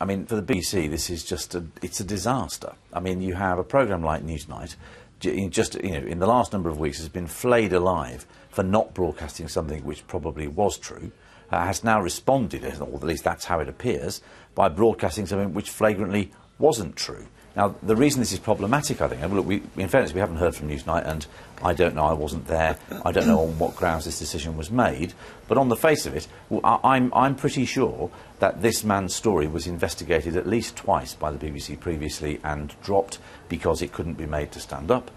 I mean, for the BBC, this is just it's a disaster. I mean, you have a programme like Newsnight, just in the last number of weeks, has been flayed alive for not broadcasting something which probably was true, has now responded, or at least that's how it appears, by broadcasting something which flagrantly wasn't true. Now, the reason this is problematic, I think, and look, in fairness, we haven't heard from Newsnight, and I don't know, I wasn't there, I don't know on what grounds this decision was made, but on the face of it, I'm pretty sure that this man's story was investigated at least twice by the BBC previously and dropped because it couldn't be made to stand up.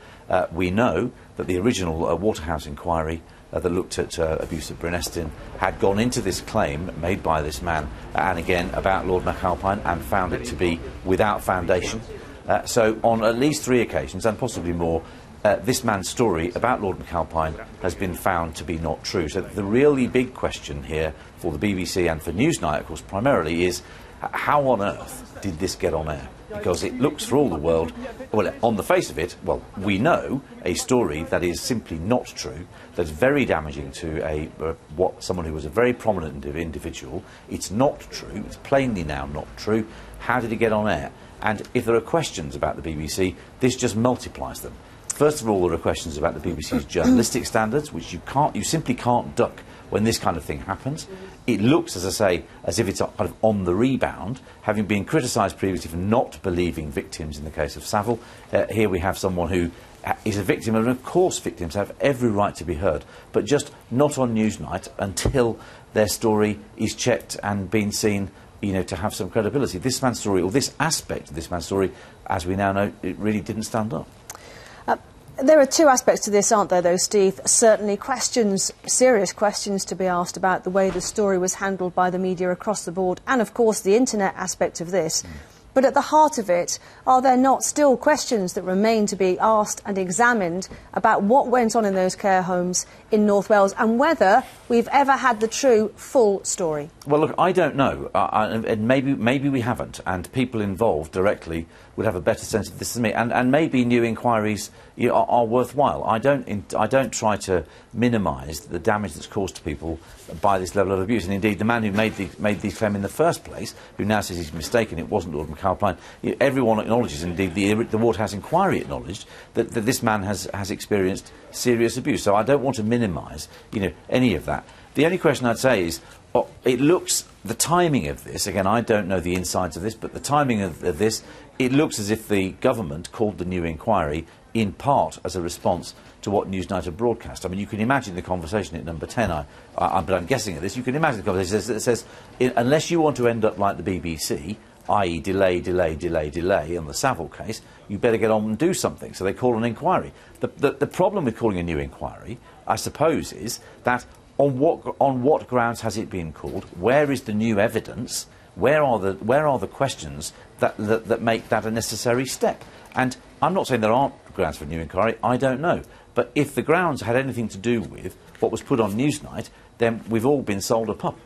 We know that the original Waterhouse inquiry that looked at abuse at Bryn Estyn had gone into this claim made by this man, and again about Lord McAlpine, and found it to be without foundation. So on at least 3 occasions, and possibly more, this man's story about Lord McAlpine has been found to be not true. So the really big question here for the BBC and for Newsnight, of course, primarily is how on earth did this get on air? Because it looks for all the world, well, on the face of it, well, we know a story that is simply not true, that's very damaging to someone who was a very prominent individual. It's not true. It's plainly now not true. How did it get on air? And if there are questions about the BBC, this just multiplies them. First of all, there are questions about the BBC's journalistic standards, which you simply can't duck when this kind of thing happens. It looks, as I say, as if it's kind of on the rebound, having been criticised previously for not believing victims in the case of Savile. Here we have someone who is a victim, and of course victims have every right to be heard, but just not on Newsnight until their story is checked and been seen, to have some credibility. This man's story, or this aspect of this man's story, as we now know, it really didn't stand up. There are 2 aspects to this, aren't there, though, Steve? Certainly serious questions to be asked about the way the story was handled by the media across the board, and, of course, the internet aspect of this. But at the heart of it, are there not still questions that remain to be asked and examined about what went on in those care homes in North Wales, and whether we've ever had the true, full story? Well, look, I don't know, and maybe we haven't, and people involved directly would have a better sense of this than me, and maybe new inquiries are worthwhile. I don't try to minimise the damage that's caused to people by this level of abuse, and indeed the man who made these claims in the first place, who now says he's mistaken, it wasn't Lord McAlpine, everyone acknowledges, indeed the Waterhouse inquiry acknowledged, that this man has experienced serious abuse. So I don't want to minimise any of that. The only question I'd say is, it looks, the timing of this, again, I don't know the insides of this, but the timing of this, it looks as if the government called the new inquiry in part as a response to what Newsnight had broadcast. I mean, you can imagine the conversation at number 10, but I'm guessing at this, you can imagine the conversation that says, unless you want to end up like the BBC, i.e. delay on the Savile case, you better get on and do something. So they call an inquiry. The problem with calling a new inquiry, I suppose, is that on what grounds has it been called? Where is the new evidence? Where are the questions that make that a necessary step? And I'm not saying there aren't grounds for a new inquiry. I don't know. But if the grounds had anything to do with what was put on Newsnight, then we've all been sold a pup.